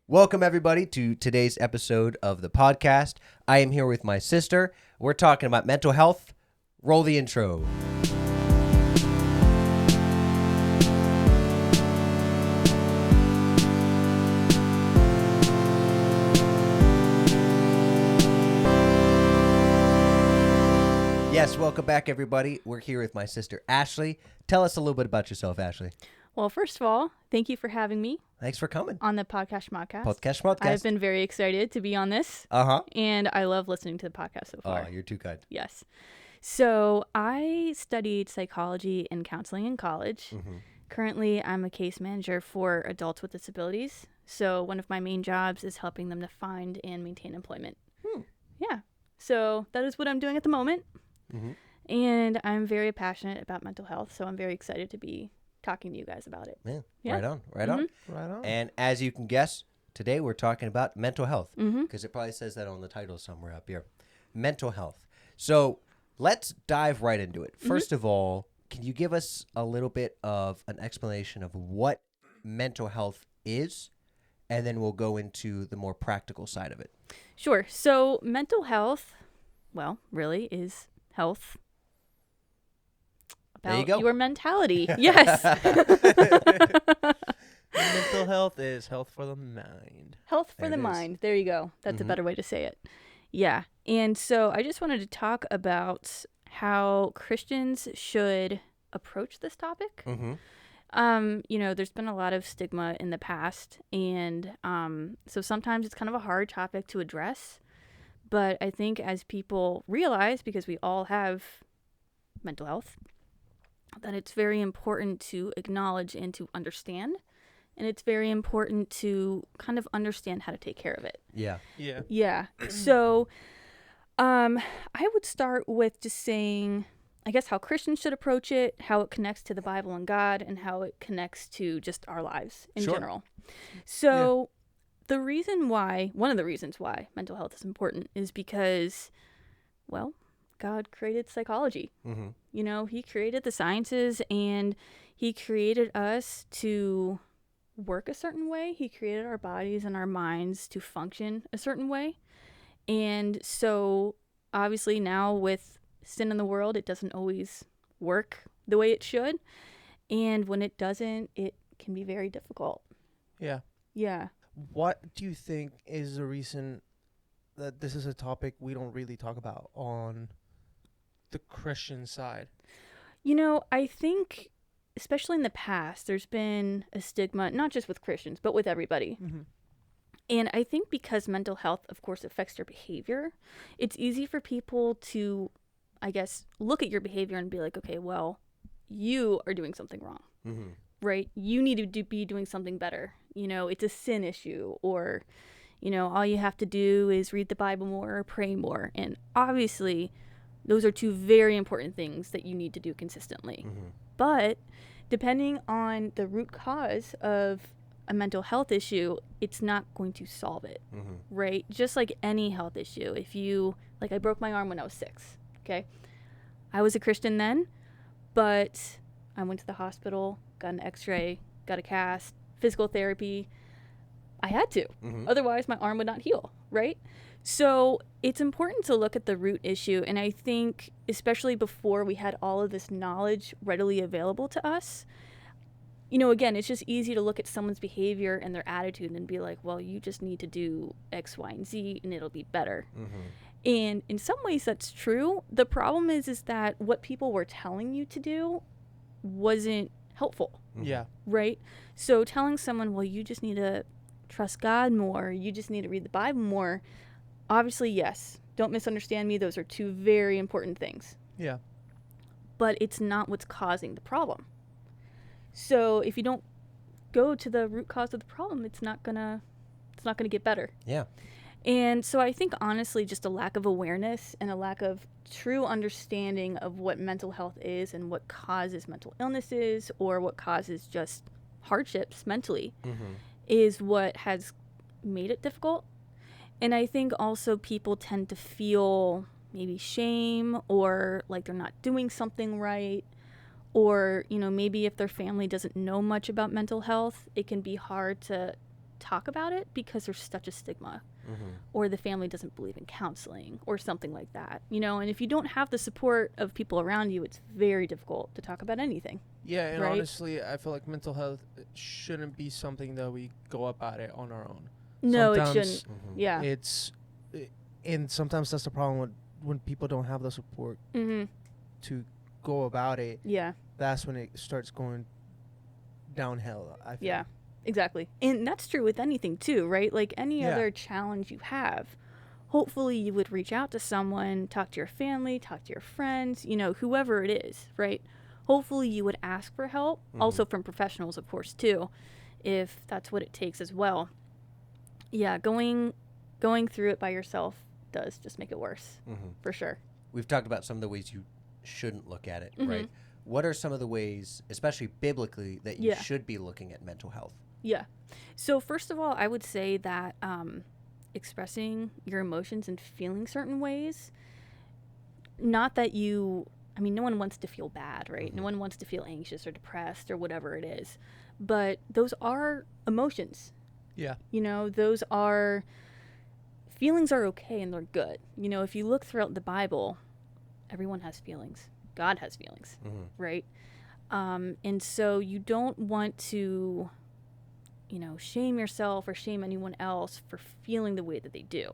Welcome, everybody, to today's episode of the podcast. I am here with my sister. We're talking about mental health. Roll the intro. Yes, welcome back, everybody. We're here with my sister, Ashleigh. Tell us a little bit about yourself, Ashleigh. Well, first of all, thank you for having me Thanks for coming. on the podcast Modcast. Podcast. I've been very excited to be on this, Uh-huh. and I love listening to the podcast so far. Oh, you're too kind. Yes. So I studied psychology and counseling in college. Mm-hmm. Currently, I'm a case manager for adults with disabilities. So one of my main jobs is helping them to find and maintain employment. Yeah. So that is what I'm doing at the moment. Mm-hmm. And I'm very passionate about mental health, so I'm very excited to be talking to you guys about it. Man, Yeah. right on. Right on. And as you can guess, today we're talking about mental health Mm-hmm. because it probably says that on the title somewhere up here. Mental health. So let's dive right into it. First of all, can you give us a little bit of an explanation of what mental health is? And then we'll go into the more practical side of it. Sure. So mental health, well, really is health There you about go. your mentality. Yes. Mental health is health for the mind. Health for There the it is. mind. There you go. That's a Mhm. better way to say it. Yeah. And so I just wanted to talk about how Christians should approach this topic. Mm-hmm. There's been a lot of stigma in the past, and so sometimes it's kind of a hard topic to address. But I think as people realize, because we all have mental health, that it's very important to acknowledge and to understand. And it's very important to kind of understand how to take care of it. Yeah. Yeah. Yeah. So I would start with just saying, I guess, how Christians should approach it, how it connects to the Bible and God, and how it connects to just our lives in Sure. general. So one of the reasons why mental health is important is because, well, God created psychology. Mm-hmm. You know, he created the sciences, and he created us to work a certain way. He created our bodies and our minds to function a certain way. And so obviously now with sin in the world, it doesn't always work the way it should. And when it doesn't, it can be very difficult. Yeah. Yeah. What do you think is the reason that this is a topic we don't really talk about on the Christian side? You know, I think, especially in the past, there's been a stigma, not just with Christians, but with everybody. Mm-hmm. And I think because mental health, of course, affects your behavior, it's easy for people to, I guess, look at your behavior and be like, okay, well, you are doing something wrong, Mm-hmm. right? You need to be doing something better. You know, it's a sin issue, or, you know, all you have to do is read the Bible more or pray more. And obviously, those are two very important things that you need to do consistently. Mm-hmm. But depending on the root cause of a mental health issue, it's not going to solve it, Mm-hmm. right? Just like any health issue. I broke my arm when I was 6, okay? I was a Christian then, but I went to the hospital, got an x-ray, got a cast, physical therapy. I had to. Mm-hmm. Otherwise, my arm would not heal, right? So it's important to look at the root issue. And I think, especially before we had all of this knowledge readily available to us, you know, again, it's just easy to look at someone's behavior and their attitude and be like, well, you just need to do X, Y, and Z, and it'll be better. Mm-hmm. And in some ways, that's true. The problem is that what people were telling you to do wasn't helpful. Mm-hmm. Yeah. Right? So telling someone, well, you just need to trust God more, you just need to read the Bible more, obviously, yes. Don't misunderstand me. Those are two very important things. Yeah. But it's not what's causing the problem. So if you don't go to the root cause of the problem, it's not gonna get better. Yeah. And so I think, honestly, just a lack of awareness and a lack of true understanding of what mental health is and what causes mental illnesses or what causes just hardships mentally Mm-hmm. is what has made it difficult. And I think also people tend to feel maybe shame or like they're not doing something right. Or, you know, maybe if their family doesn't know much about mental health, it can be hard to talk about it because there's such a stigma, Mm-hmm. or the family doesn't believe in counseling or something like that, you know. And if you don't have the support of people around you, it's very difficult to talk about anything. Yeah, and Right? honestly, I feel like mental health shouldn't be something that we go about it on our own. No, it Sometimes shouldn't. Mm-hmm. Yeah. It's, and sometimes that's the problem when people don't have the support Mm-hmm. to go about it. Yeah. That's when it starts going downhill. I feel. Yeah, exactly. And that's true with anything too, right? Like any Yeah. other challenge you have, hopefully you would reach out to someone, talk to your family, talk to your friends, you know, whoever it is, right? Hopefully you would ask for help, also from professionals, of course, too, if that's what it takes as well. Yeah, going through it by yourself does just make it worse, Mm-hmm. for sure. We've talked about some of the ways you shouldn't look at it, Mhm. right? What are some of the ways, especially biblically, that you Yeah. should be looking at mental health? Yeah. So first of all, I would say that expressing your emotions and feeling certain ways, not that you, I mean, no one wants to feel bad, right? No one wants to feel anxious or depressed or whatever it is. But those are emotions. Yeah. You know, those are, feelings are okay and they're good. You know, if you look throughout the Bible, everyone has feelings. God has feelings, Mm-hmm. right? And so you don't want to, you know, shame yourself or shame anyone else for feeling the way that they do,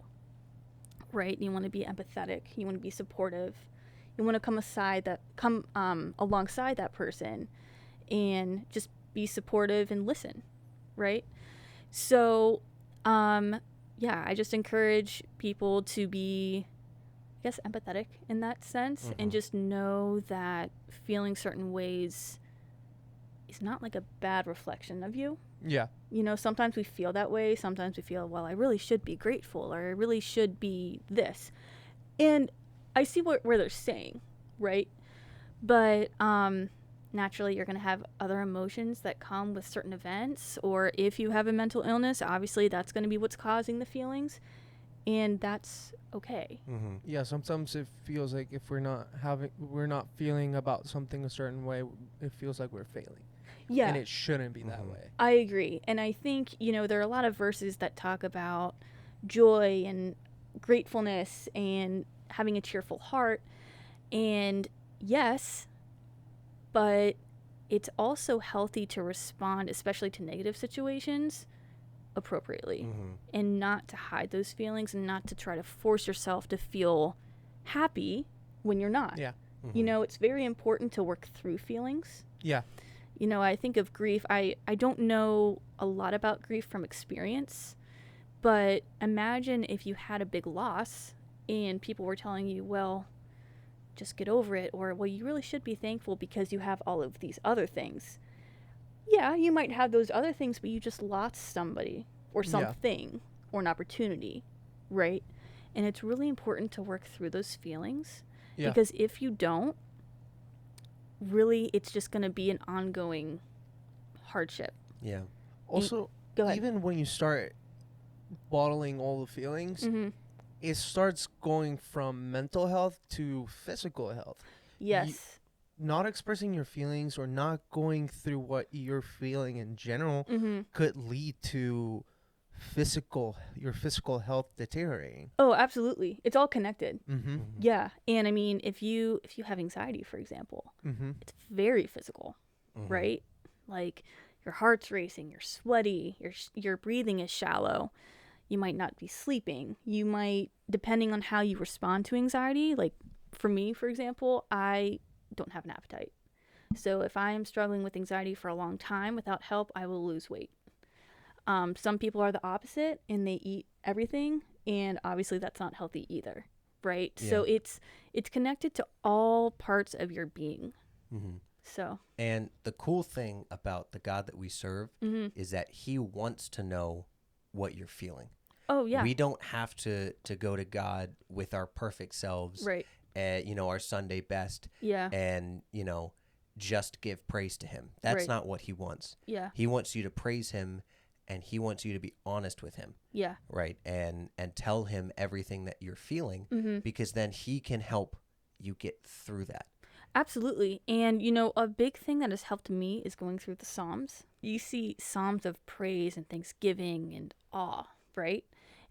right? You want to be empathetic. You want to be supportive. You want to come alongside that person and just be supportive and listen, right? So, yeah, I just encourage people to be, I guess, empathetic in that sense, and just know that feeling certain ways is not like a bad reflection of you. Yeah. You know, sometimes we feel that way. Sometimes we feel, well, I really should be grateful, or I really should be this. And I see where they're saying, right? But naturally, you're going to have other emotions that come with certain events. Or if you have a mental illness, obviously that's going to be what's causing the feelings. And that's okay. Mm-hmm. Yeah, sometimes it feels like if we're not feeling about something a certain way, it feels like we're failing. Yeah. And it shouldn't be that Mhm. way. I agree. And I think, you know, there are a lot of verses that talk about joy and gratefulness and having a cheerful heart. And yes, but it's also healthy to respond, especially to negative situations, appropriately, Mm-hmm. and not to hide those feelings and not to try to force yourself to feel happy when you're not. Yeah. You know, it's very important to work through feelings. Yeah. You know, I think of grief. I don't know a lot about grief from experience, but imagine if you had a big loss and people were telling you, well, just get over it, or, well, you really should be thankful because you have all of these other things. Yeah, you might have those other things, but you just lost somebody or Yeah. something or an opportunity, right? And it's really important to work through those feelings, Yeah. because if you don't, really, it's just going to be an ongoing hardship. Yeah. Also, Go ahead. even when you start bottling all the feelings, Mm-hmm. it starts going from mental health to physical health. Yes. Not expressing your feelings or not going through what you're feeling in general Mm-hmm. could lead to your physical health deteriorating. Oh, absolutely. It's all connected. Mm-hmm. Yeah. And I mean, if you have anxiety, for example, Mm-hmm. it's very physical, Mm-hmm. right? Like your heart's racing, you're sweaty, your breathing is shallow. You might not be sleeping. You might, depending on how you respond to anxiety, like for me, for example, I don't have an appetite. So if I am struggling with anxiety for a long time without help, I will lose weight. Some people are the opposite and they eat everything, and obviously that's not healthy either, right? So it's connected to all parts of your being. Mm-hmm. So. And the cool thing about the God that we serve Mm-hmm. is that He wants to know what you're feeling. Oh yeah. We don't have to go to God with our perfect selves, Right. you know, our Sunday best, Yeah. and, you know, just give praise to Him. That's Right. not what He wants. Yeah. He wants you to praise Him, and He wants you to be honest with Him, Yeah. right? And tell Him everything that you're feeling, Mm-hmm. because then He can help you get through that. Absolutely. And, a big thing that has helped me is going through the Psalms. You see Psalms of praise and thanksgiving and awe, right?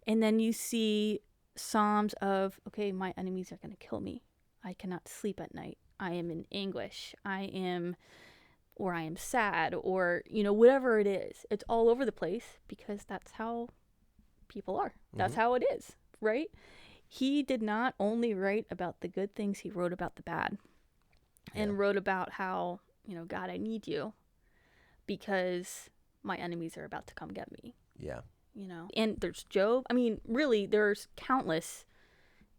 And then you see Psalms of, okay, my enemies are going to kill me. I cannot sleep at night. I am in anguish. I am sad, or, whatever it is. It's all over the place because that's how people are. That's how it is, right? He did not only write about the good things, he wrote about the bad. And wrote about how, God, I need you because my enemies are about to come get me. Yeah. And there's Job. I mean, really, there's countless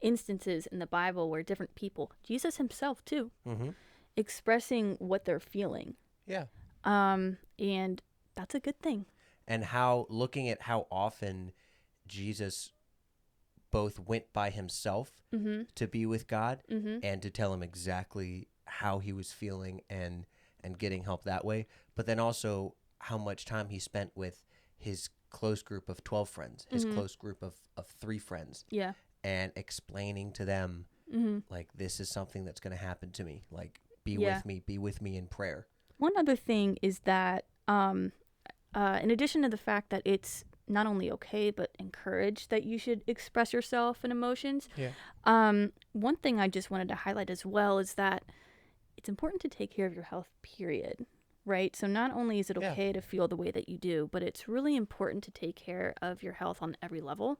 instances in the Bible where different people, Jesus himself too, expressing what they're feeling. Yeah. And that's a good thing. And looking at how often Jesus both went by himself to be with God and to tell him exactly how he was feeling and getting help that way, but then also how much time he spent with his close group of 12 friends, his close group of 3 friends. Yeah. And explaining to them, like, this is something that's going to happen to me. Like, be with me in prayer. One other thing is that in addition to the fact that it's not only okay, but encouraged that you should express yourself and emotions. Yeah. One thing I just wanted to highlight as well is that it's important to take care of your health, period. Right? So not only is it okay to feel the way that you do, but it's really important to take care of your health on every level.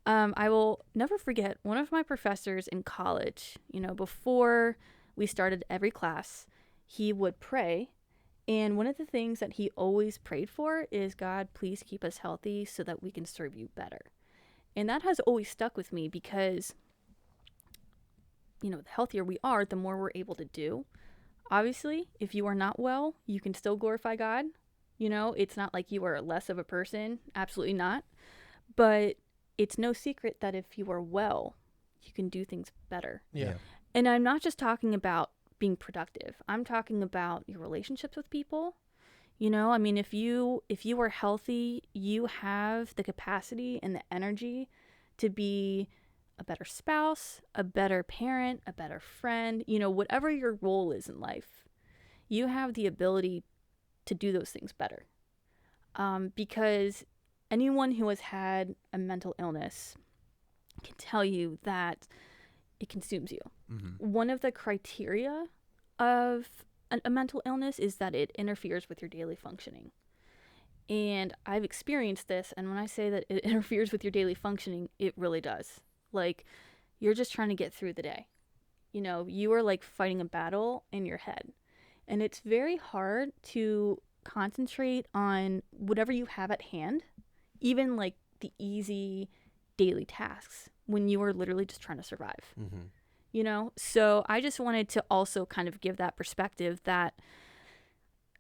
I will never forget one of my professors in college, before we started every class, he would pray. And one of the things that he always prayed for is, God, please keep us healthy so that we can serve you better. And that has always stuck with me because, the healthier we are, the more we're able to do. Obviously, if you are not well, you can still glorify God. It's not like you are less of a person. Absolutely not. But it's no secret that if you are well, you can do things better. Yeah. And I'm not just talking about being productive. I'm talking about your relationships with people. I mean, if you are healthy, you have the capacity and the energy to be a better spouse, a better parent, a better friend, whatever your role is in life, you have the ability to do those things better. Because anyone who has had a mental illness can tell you that it consumes you. One of the criteria of a mental illness is that it interferes with your daily functioning. And I've experienced this, and when I say that it interferes with your daily functioning, it really does. Like, you're just trying to get through the day. You are like fighting a battle in your head. And it's very hard to concentrate on whatever you have at hand, even like the easy daily tasks, when you are literally just trying to survive. So I just wanted to also kind of give that perspective that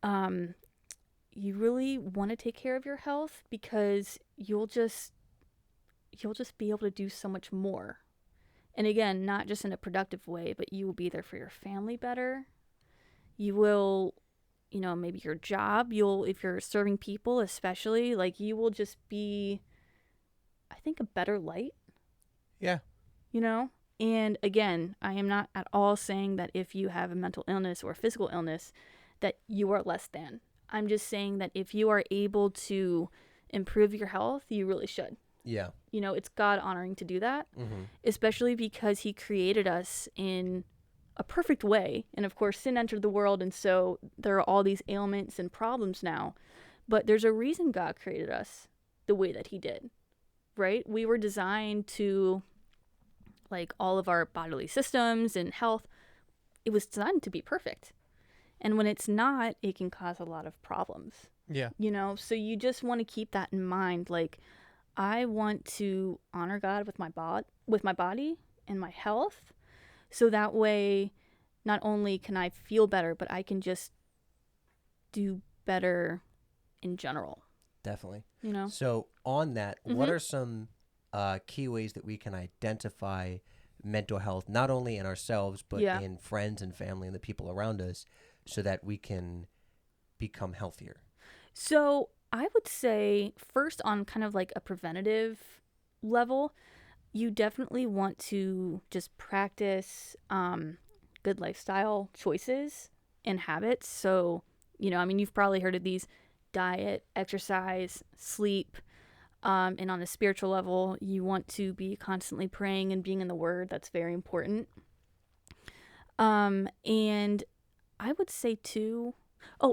you really want to take care of your health, because you'll just be able to do so much more. And again, not just in a productive way, but you will be there for your family better. You will, maybe your job, if you're serving people especially, like, you will just be, I think, a better light. Yeah. And again, I am not at all saying that if you have a mental illness or a physical illness that you are less than. I'm just saying that if you are able to improve your health, you really should. Yeah. It's God honoring to do that, especially because he created us in a perfect way. And of course, sin entered the world, and so there are all these ailments and problems now. But there's a reason God created us the way that he did, right? We were designed to, like, all of our bodily systems and health, it was designed to be perfect. And when it's not, it can cause a lot of problems. Yeah. So you just want to keep that in mind. Like, I want to honor God with my body and my health, so that way not only can I feel better, but I can just do better in general. Definitely. You So on that, what are some key ways that we can identify mental health, not only in ourselves, but in friends and family and the people around us, so that we can become healthier? So I would say first, on kind of like a preventative level, you definitely want to just practice good lifestyle choices and habits. So, I mean, you've probably heard of these: diet, exercise, sleep. And on a spiritual level, you want to be constantly praying and being in the Word. That's very important. And I would say too,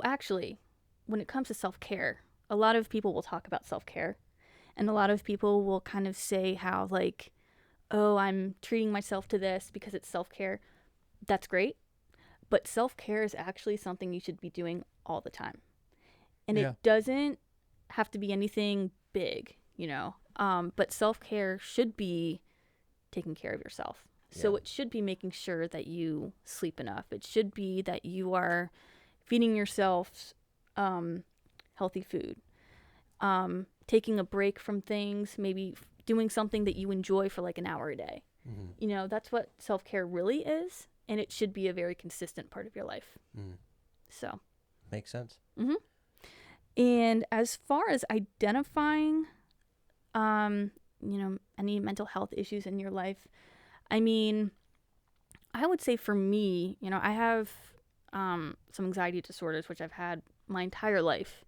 actually, when it comes to self-care, a lot of people will talk about self-care, and a lot of people will kind of say how, like, oh, I'm treating myself to this because it's self-care. That's great. But self-care is actually something you should be doing all the time. And Yeah. it doesn't have to be anything big, but self-care should be taking care of yourself. So Yeah. it should be making sure that you sleep enough. It should be that you are feeding yourself healthy food, taking a break from things, maybe doing something that you enjoy for like an hour a day. Mm-hmm. That's what self-care really is, and it should be a very consistent part of your life. So Makes sense. And as far as identifying any mental health issues in your life, I mean, I would say for me, I have some anxiety disorders, which I've had my entire life.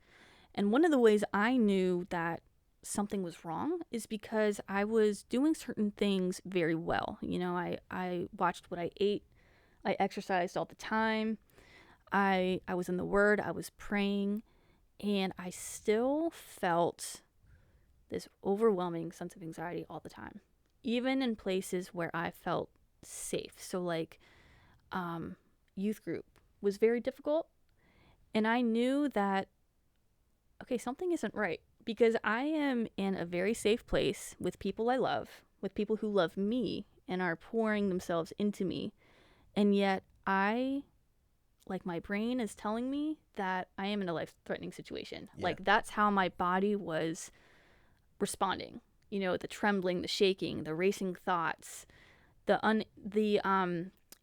And one of the ways I knew that something was wrong is because I was doing certain things very well. I watched what I ate. I exercised all the time. I was in the Word. I was praying. And I still felt this overwhelming sense of anxiety all the time, even in places where I felt safe. So like youth group was very difficult. And I knew that, okay, something isn't right, because I am in a very safe place with people I love, with people who love me and are pouring themselves into me. And yet my brain is telling me that I am in a life-threatening situation. Yeah. Like, that's how my body was responding. The trembling, the shaking, the racing thoughts, the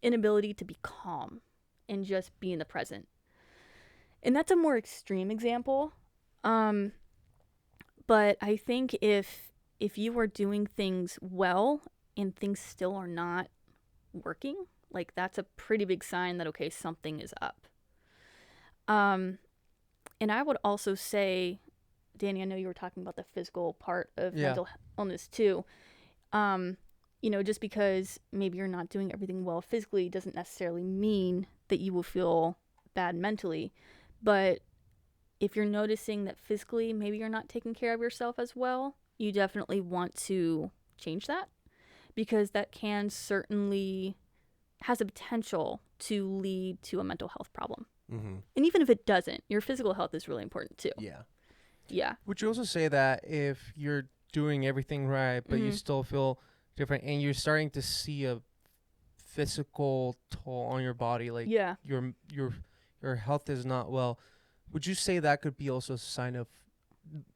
inability to be calm and just be in the present. And that's a more extreme example. But I think if you are doing things well and things still are not working, like, that's a pretty big sign that, okay, something is up. And I would also say, Danny, I know you were talking about the physical part of mental illness too. Just because maybe you're not doing everything well physically doesn't necessarily mean that you will feel bad mentally. But if you're noticing that physically maybe you're not taking care of yourself as well, you definitely want to change that, because that can certainly has a potential to lead to a mental health problem. Mm-hmm. And even if it doesn't, your physical health is really important too. Yeah. Would you also say that if you're doing everything right, but you still feel different and you're starting to see a physical toll on your body, like your health is not well, would you say that could be also a sign of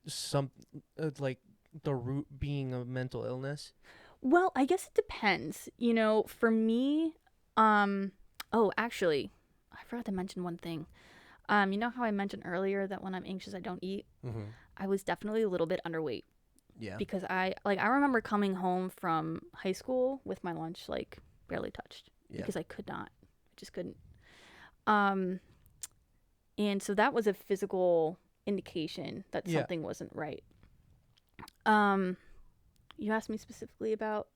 some like the root being of mental illness? Well, I guess it depends. For me, actually, I forgot to mention one thing. You know how I mentioned earlier that when I'm anxious, I don't eat? Mm-hmm. I was definitely a little bit underweight. Yeah. Because I remember coming home from high school with my lunch, like, barely touched. Yeah. Because I could not. I just couldn't. And so that was a physical indication that something wasn't right. You asked me specifically about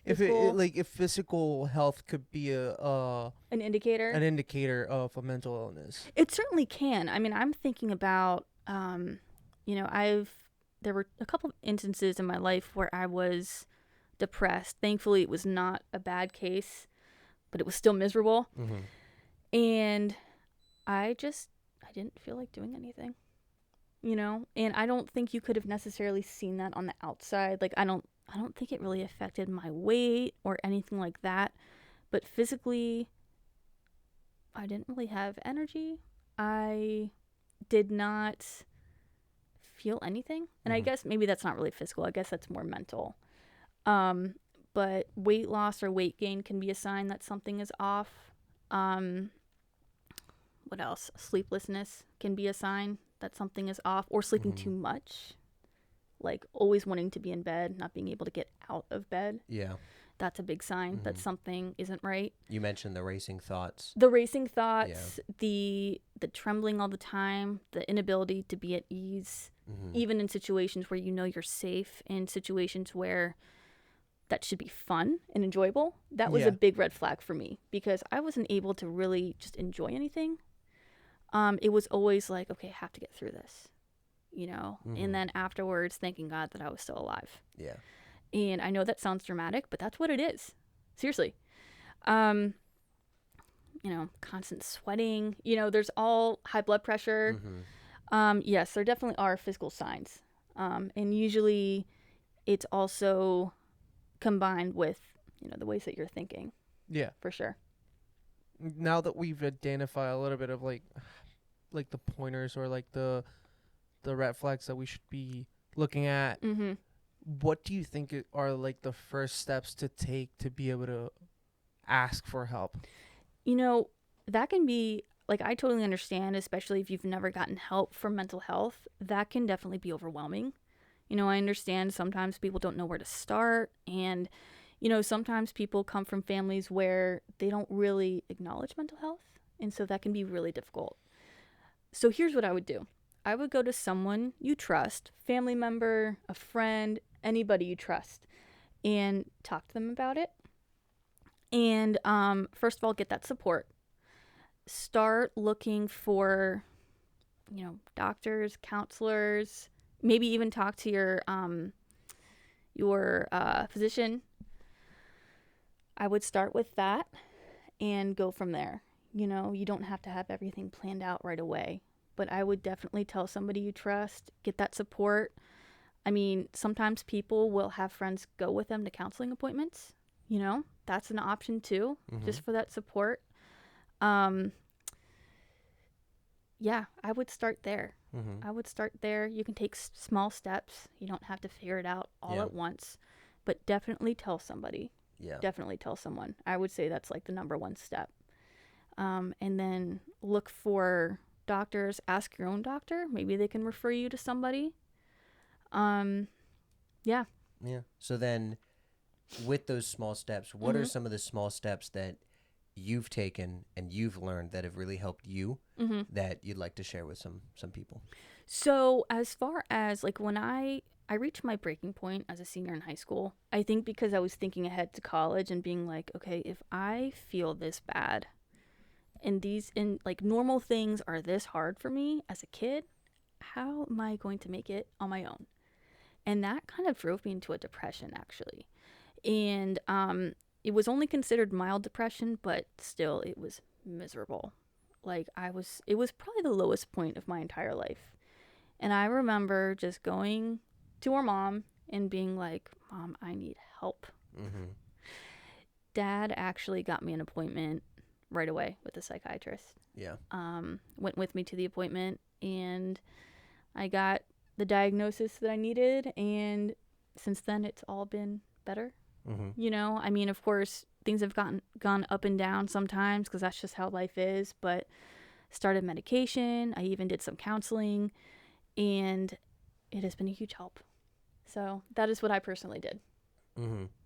physical, if physical health could be an indicator. an indicator of a mental illness. It certainly can. I mean, I'm thinking about, there were a couple of instances in my life where I was depressed. Thankfully, it was not a bad case, but it was still miserable. Mm-hmm. And I didn't feel like doing anything, and I don't think you could have necessarily seen that on the outside. Like, I don't think it really affected my weight or anything like that, but physically, I didn't really have energy. I did not feel anything. And I guess maybe that's not really physical. I guess that's more mental. But weight loss or weight gain can be a sign that something is off. What else? Sleeplessness can be a sign that something is off, or sleeping too much. Like always wanting to be in bed, not being able to get out of bed. Yeah. That's a big sign that something isn't right. You mentioned the racing thoughts. The racing thoughts, the trembling all the time, the inability to be at ease, even in situations where you know you're safe, in situations where that should be fun and enjoyable. That was a big red flag for me because I wasn't able to really just enjoy anything. It was always like, okay, I have to get through this, you know, and then afterwards thanking God that I was still alive. Yeah. And I know that sounds dramatic, but that's what it is. Seriously. You know, constant sweating, you know, there's all high blood pressure. Yes, there definitely are physical signs. And usually it's also combined with, you know, the ways that you're thinking. Yeah. For sure. Now that we've identified a little bit of like the pointers or like the red flags that we should be looking at, what do you think are like the first steps to take to be able to ask for help? You know, that can be, like, I totally understand, especially if you've never gotten help for mental health. That can definitely be overwhelming. You know, I understand sometimes people don't know where to start. And, you know, sometimes people come from families where they don't really acknowledge mental health. And so that can be really difficult. So here's what I would do. I would go to someone you trust, family member, a friend, anybody you trust, and talk to them about it. And first of all, get that support. Start looking for, you know, doctors, counselors, maybe even talk to your physician. I would start with that and go from there. You know, you don't have to have everything planned out right away. But I would definitely tell somebody you trust, get that support. I mean, sometimes people will have friends go with them to counseling appointments. You know, that's an option too, just for that support. Yeah, I would start there. I would start there. You can take small steps. You don't have to figure it out all at once. But definitely tell somebody. Yeah. Definitely tell someone. I would say that's like the number one step. And then look for doctors, ask your own doctor. Maybe they can refer you to somebody. Yeah. So then with those small steps, what are some of the small steps that you've taken and you've learned that have really helped you that you'd like to share with some people? So as far as like when I reached my breaking point as a senior in high school, I think because I was thinking ahead to college and being like, okay, if I feel this bad and like normal things are this hard for me as a kid, how am I going to make it on my own? And that kind of drove me into a depression, actually. And it was only considered mild depression, but still it was miserable. Like it was probably the lowest point of my entire life. And I remember just going to our mom and being like, Mom, I need help. Dad actually got me an appointment right away with a psychiatrist. Yeah. Went with me to the appointment and I got the diagnosis that I needed. And since then, it's all been better. You know, I mean, of course, things have gone up and down sometimes because that's just how life is. But started medication. I even did some counseling. And it has been a huge help. So that is what I personally did.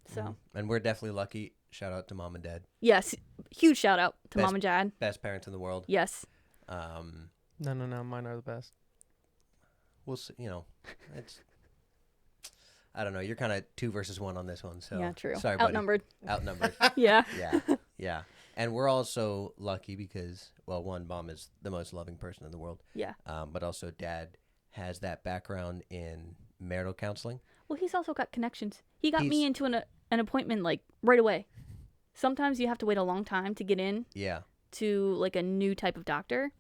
So. And we're definitely lucky. Shout out to Mom and Dad. Yes. Huge shout out to Mom and Dad. Best parents in the world. Yes. No. Mine are the best. We'll see, you know, it's, I don't know. You're kind of 2 versus 1 on this one. So yeah, true. Sorry, buddy. Outnumbered. Yeah. Yeah. And we're also lucky because, well, one, Mom is the most loving person in the world. Yeah. But also Dad has that background in marital counseling. Well, he's also got connections. He got me into an appointment like right away. Sometimes you have to wait a long time to get in. Yeah. To like a new type of doctor.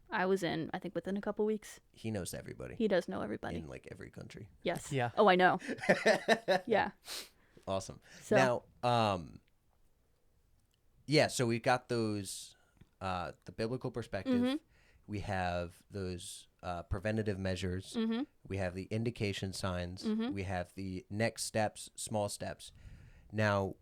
I was in, I think, within a couple weeks. He knows everybody. He does know everybody. In like every country. Yes. Yeah. Oh, I know. Yeah. Awesome. So. Now, yeah, so we've got those, the biblical perspective. We have those preventative measures. We have the indication signs. We have the next steps, small steps. Now,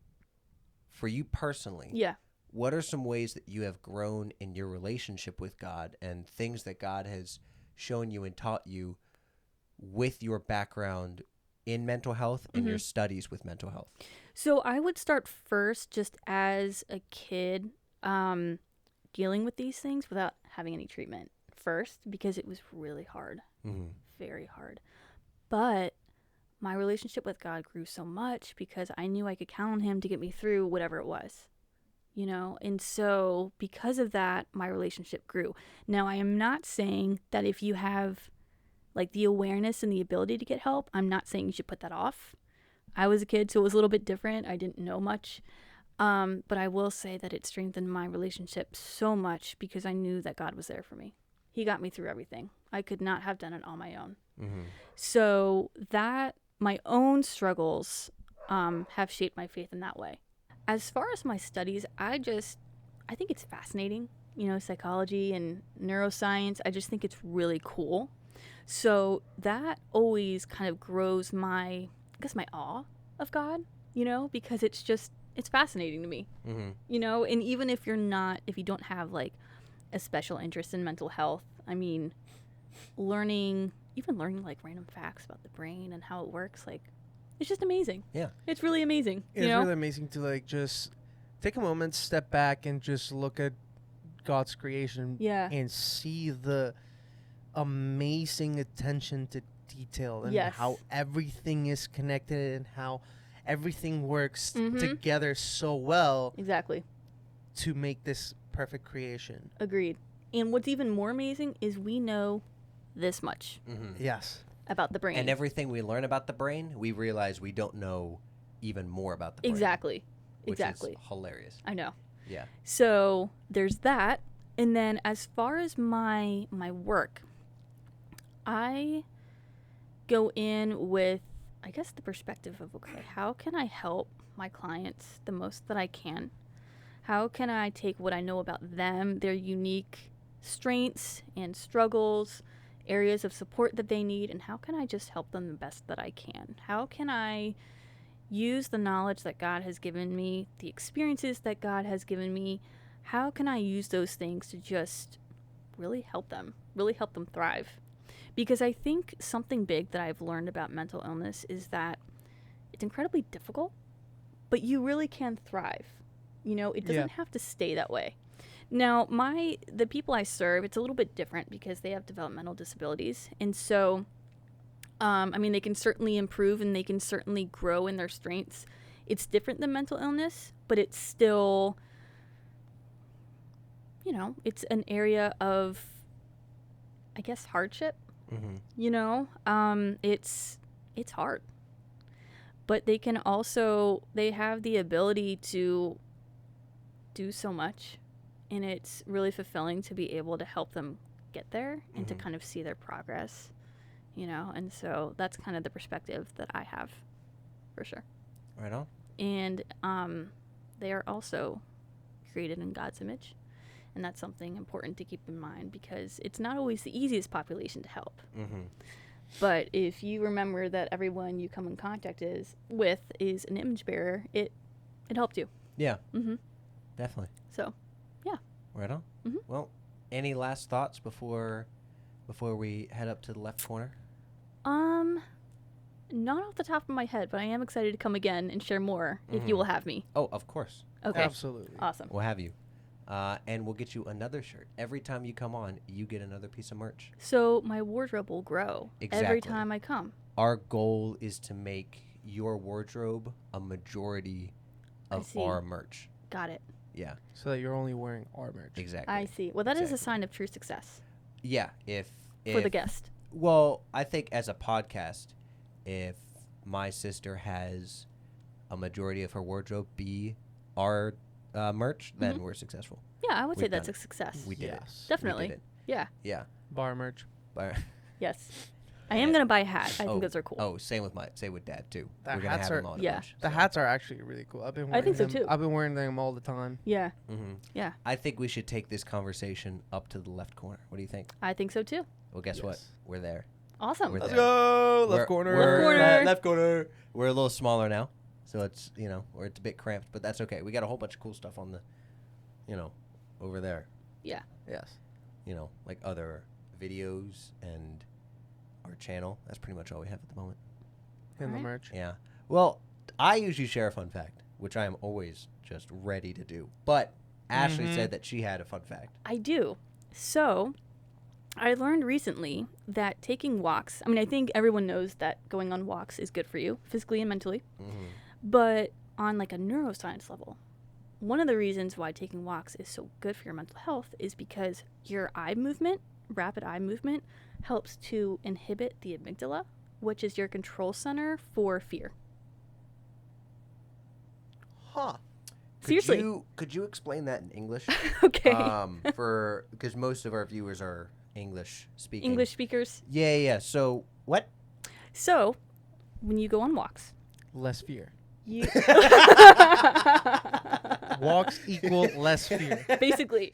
for you personally, what are some ways that you have grown in your relationship with God and things that God has shown you and taught you with your background in mental health and your studies with mental health? So I would start first just as a kid, dealing with these things without having any treatment first, because it was really hard, very hard. But my relationship with God grew so much because I knew I could count on him to get me through whatever it was, you know? And so because of that, my relationship grew. Now, I am not saying that if you have like the awareness and the ability to get help, I'm not saying you should put that off. I was a kid, so it was a little bit different. I didn't know much. But I will say that it strengthened my relationship so much because I knew that God was there for me. He got me through everything. I could not have done it on my own. So that my own struggles have shaped my faith in that way. As far as my studies, I think it's fascinating, you know, psychology and neuroscience. I just think it's really cool. So that always kind of grows my awe of God, you know, because it's fascinating to me, you know, and even if you don't have like a special interest in mental health, I mean, learning like random facts about the brain and how it works, like, it's just amazing. Yeah. It's really amazing. It's really amazing to like just take a moment, step back, and just look at God's creation and see the amazing attention to detail and how everything is connected and how everything works together so well. Exactly. To make this perfect creation. Agreed. And what's even more amazing is we know this much. Yes. About the brain. And everything we learn about the brain, we realize we don't know even more about the brain. Exactly. Which is hilarious. I know. Yeah. So there's that. And then as far as my work, I go in with, I guess, the perspective of, okay, how can I help my clients the most that I can? How can I take what I know about them, their unique strengths and struggles, areas of support that they need, and how can I just help them the best that I can? How can I use the knowledge that God has given me, the experiences that God has given me? How can I use those things to just really help them thrive? Because I think something big that I've learned about mental illness is that it's incredibly difficult, but you really can thrive. You know, it doesn't have to stay that way. Now, the people I serve, it's a little bit different because they have developmental disabilities. And so, I mean, they can certainly improve and they can certainly grow in their strengths. It's different than mental illness, but it's still, you know, it's an area of, I guess, hardship. You know, it's hard. But they have the ability to do so much. And it's really fulfilling to be able to help them get there and to kind of see their progress, you know? And so that's kind of the perspective that I have, for sure. Right on. And they are also created in God's image. And that's something important to keep in mind because it's not always the easiest population to help. But if you remember that everyone you come in contact with is an image bearer, it helped you. Yeah. Definitely. So, yeah. Right on. Well, any last thoughts before we head up to the left corner? Not off the top of my head, but I am excited to come again and share more if you will have me. Oh, of course. Okay. Absolutely. Awesome. We'll have you. And we'll get you another shirt. Every time you come on, you get another piece of merch. So my wardrobe will grow every time I come. Our goal is to make your wardrobe a majority of our merch. Got it. Yeah. So that you're only wearing our merch. Exactly. I see. Well, that is a sign of true success. Yeah. For the guest. Well, I think as a podcast, if my sister has a majority of her wardrobe be our merch, then we're successful. Yeah, I would say that's a success. We did it. Definitely. We did it. Yeah. Yeah. Bar merch. Yes. I am gonna buy a hat. I think those are cool. Oh, same with Dad too. The We're gonna hats have them on a bunch, the hats are actually really cool. I've been wearing I think so them. too. I've been wearing them all the time. Yeah. Yeah. I think we should take this conversation up to the left corner. What do you think? I think so too. Well, guess what? We're there. Awesome. Let's go. Left corner. Left corner. We're a little smaller now, so it's or it's a bit cramped, but that's okay. We got a whole bunch of cool stuff on the, over there. Yeah. Yes. Like other videos and our channel. That's pretty much all we have at the moment. in the merch. Yeah. Well, I usually share a fun fact, which I am always just ready to do. But Ashleigh said that she had a fun fact. I do. So, I learned recently that taking walks, I mean, I think everyone knows that going on walks is good for you, physically and mentally. Mm-hmm. But on like a neuroscience level, one of the reasons why taking walks is so good for your mental health is because your eye movement, rapid eye movement, helps to inhibit the amygdala, which is your control center for fear. Huh. Seriously. Could you explain that in English? Okay. Because most of our viewers are English speaking. English speakers. Yeah. So what? So, when you go on walks, less fear. You Walks equal less fear. basically.